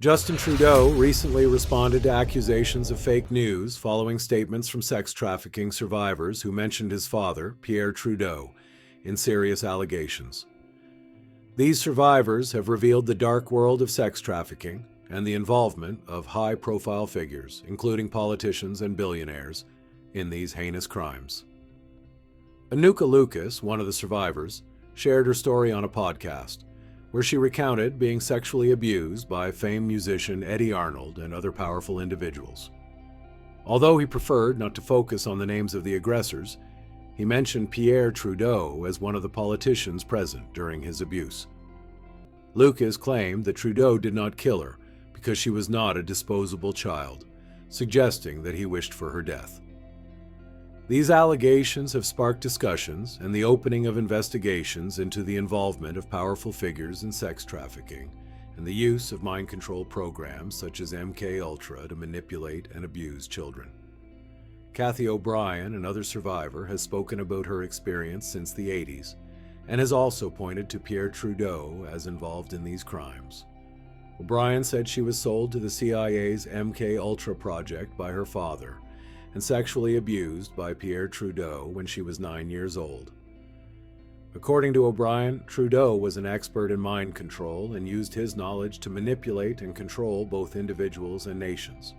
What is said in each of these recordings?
Justin Trudeau recently responded to accusations of fake news following statements from sex trafficking survivors who mentioned his father, Pierre Trudeau, in serious allegations. These survivors have revealed the dark world of sex trafficking and the involvement of high-profile figures, including politicians and billionaires, in these heinous crimes. Anuka Lucas, one of the survivors, shared her story on a podcast, where she recounted being sexually abused by famed musician Eddie Arnold and other powerful individuals. Although he preferred not to focus on the names of the aggressors, he mentioned Pierre Trudeau as one of the politicians present during his abuse. Lucas claimed that Trudeau did not kill her because she was not a disposable child, suggesting that he wished for her death. These allegations have sparked discussions and the opening of investigations into the involvement of powerful figures in sex trafficking and the use of mind control programs such as MKUltra to manipulate and abuse children. Kathy O'Brien, another survivor, has spoken about her experience since the 80s and has also pointed to Pierre Trudeau as involved in these crimes. O'Brien said she was sold to the CIA's MKUltra project by her father and sexually abused by Pierre Trudeau when she was 9 years old. According to O'Brien, Trudeau was an expert in mind control and used his knowledge to manipulate and control both individuals and nations.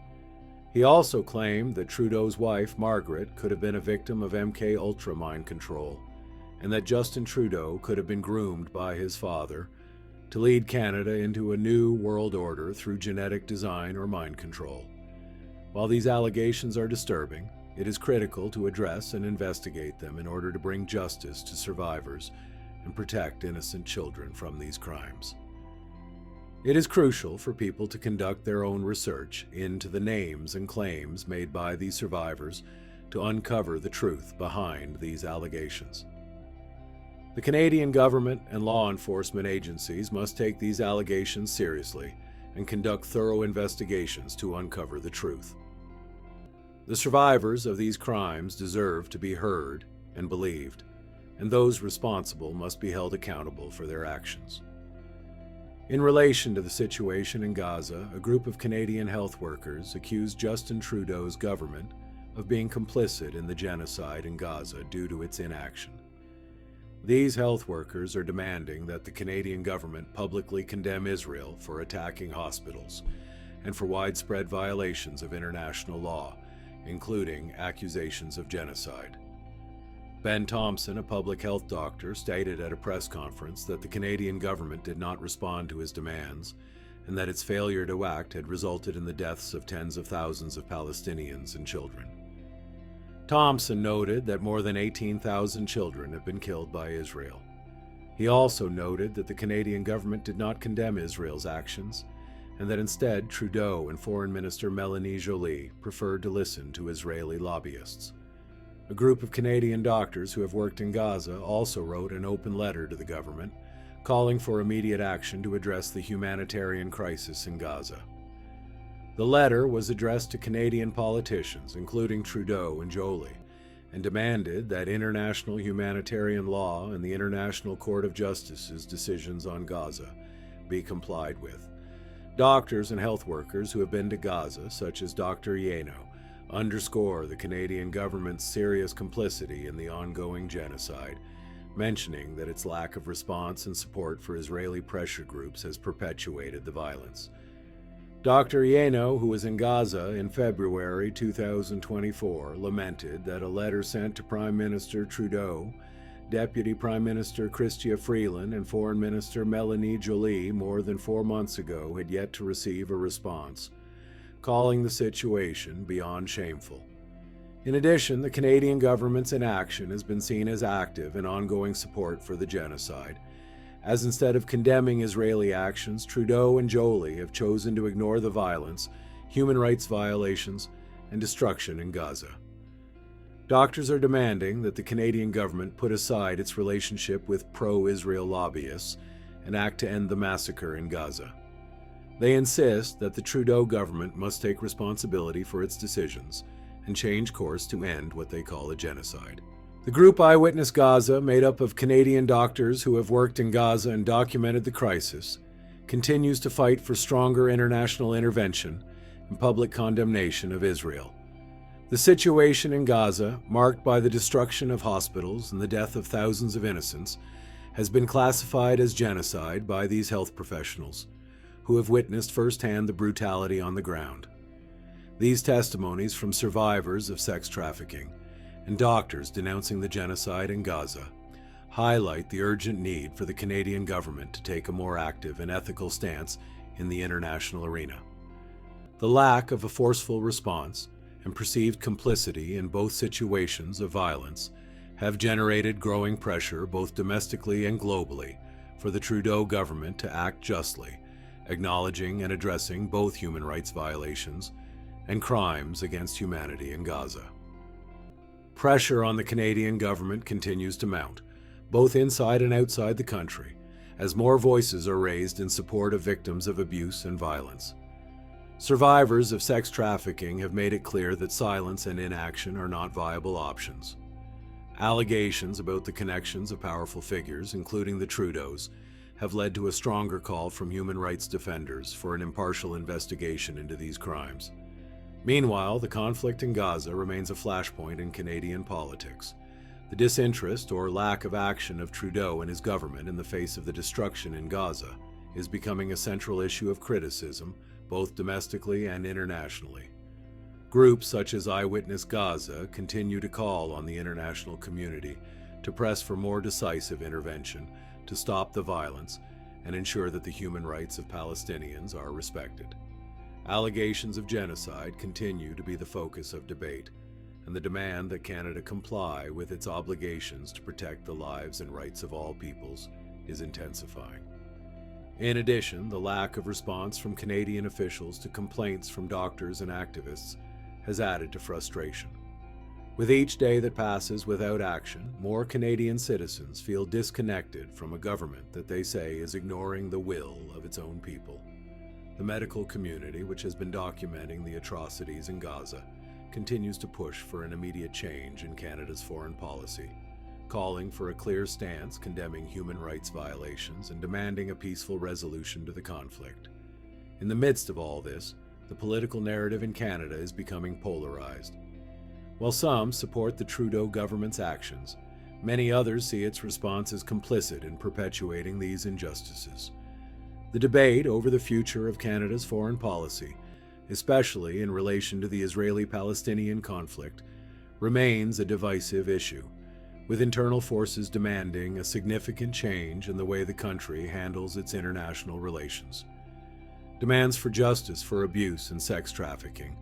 He also claimed that Trudeau's wife, Margaret, could have been a victim of MKUltra mind control, and that Justin Trudeau could have been groomed by his father to lead Canada into a new world order through genetic design or mind control. While these allegations are disturbing, it is critical to address and investigate them in order to bring justice to survivors and protect innocent children from these crimes. It is crucial for people to conduct their own research into the names and claims made by these survivors to uncover the truth behind these allegations. The Canadian government and law enforcement agencies must take these allegations seriously and conduct thorough investigations to uncover the truth. The survivors of these crimes deserve to be heard and believed, and those responsible must be held accountable for their actions. In relation to the situation in Gaza, a group of Canadian health workers accused Justin Trudeau's government of being complicit in the genocide in Gaza due to its inaction. These health workers are demanding that the Canadian government publicly condemn Israel for attacking hospitals and for widespread violations of international law, including accusations of genocide. Ben Thompson, a public health doctor, stated at a press conference that the Canadian government did not respond to his demands and that its failure to act had resulted in the deaths of tens of thousands of Palestinians and children. Thompson noted that more than 18,000 children have been killed by Israel. He also noted that the Canadian government did not condemn Israel's actions and that instead Trudeau and Foreign Minister Mélanie Joly preferred to listen to Israeli lobbyists. A group of Canadian doctors who have worked in Gaza also wrote an open letter to the government, calling for immediate action to address the humanitarian crisis in Gaza. The letter was addressed to Canadian politicians, including Trudeau and Joly, and demanded that international humanitarian law and the International Court of Justice's decisions on Gaza be complied with. Doctors and health workers who have been to Gaza, such as Dr. Yeno, underscore the Canadian government's serious complicity in the ongoing genocide, mentioning that its lack of response and support for Israeli pressure groups has perpetuated the violence. Dr. Yeno, who was in Gaza in February 2024, lamented that a letter sent to Prime Minister Trudeau, Deputy Prime Minister Chrystia Freeland, and Foreign Minister Mélanie Joly more than 4 months ago had yet to receive a response, calling the situation beyond shameful. In addition, the Canadian government's inaction has been seen as active in ongoing support for the genocide, as instead of condemning Israeli actions, Trudeau and Joly have chosen to ignore the violence, human rights violations, and destruction in Gaza. Doctors are demanding that the Canadian government put aside its relationship with pro-Israel lobbyists and act to end the massacre in Gaza. They insist that the Trudeau government must take responsibility for its decisions and change course to end what they call a genocide. The group Eyewitness Gaza, made up of Canadian doctors who have worked in Gaza and documented the crisis, continues to fight for stronger international intervention and public condemnation of Israel. The situation in Gaza, marked by the destruction of hospitals and the death of thousands of innocents, has been classified as genocide by these health professionals, who have witnessed firsthand the brutality on the ground. These testimonies from survivors of sex trafficking and doctors denouncing the genocide in Gaza highlight the urgent need for the Canadian government to take a more active and ethical stance in the international arena. The lack of a forceful response and perceived complicity in both situations of violence have generated growing pressure both domestically and globally for the Trudeau government to act justly, acknowledging and addressing both human rights violations and crimes against humanity in Gaza. Pressure on the Canadian government continues to mount, both inside and outside the country, as more voices are raised in support of victims of abuse and violence. Survivors of sex trafficking have made it clear that silence and inaction are not viable options. Allegations about the connections of powerful figures, including the Trudeaus, have led to a stronger call from human rights defenders for an impartial investigation into these crimes. Meanwhile, the conflict in Gaza remains a flashpoint in Canadian politics. The disinterest or lack of action of Trudeau and his government in the face of the destruction in Gaza is becoming a central issue of criticism, both domestically and internationally. Groups such as Eyewitness Gaza continue to call on the international community to press for more decisive intervention to stop the violence and ensure that the human rights of Palestinians are respected. Allegations of genocide continue to be the focus of debate, and the demand that Canada comply with its obligations to protect the lives and rights of all peoples is intensifying. In addition, the lack of response from Canadian officials to complaints from doctors and activists has added to frustration. With each day that passes without action, more Canadian citizens feel disconnected from a government that they say is ignoring the will of its own people. The medical community, which has been documenting the atrocities in Gaza, continues to push for an immediate change in Canada's foreign policy, calling for a clear stance condemning human rights violations and demanding a peaceful resolution to the conflict. In the midst of all this, the political narrative in Canada is becoming polarized. While some support the Trudeau government's actions, many others see its response as complicit in perpetuating these injustices. The debate over the future of Canada's foreign policy, especially in relation to the Israeli-Palestinian conflict, remains a divisive issue, with internal forces demanding a significant change in the way the country handles its international relations. Demands for justice for abuse and sex trafficking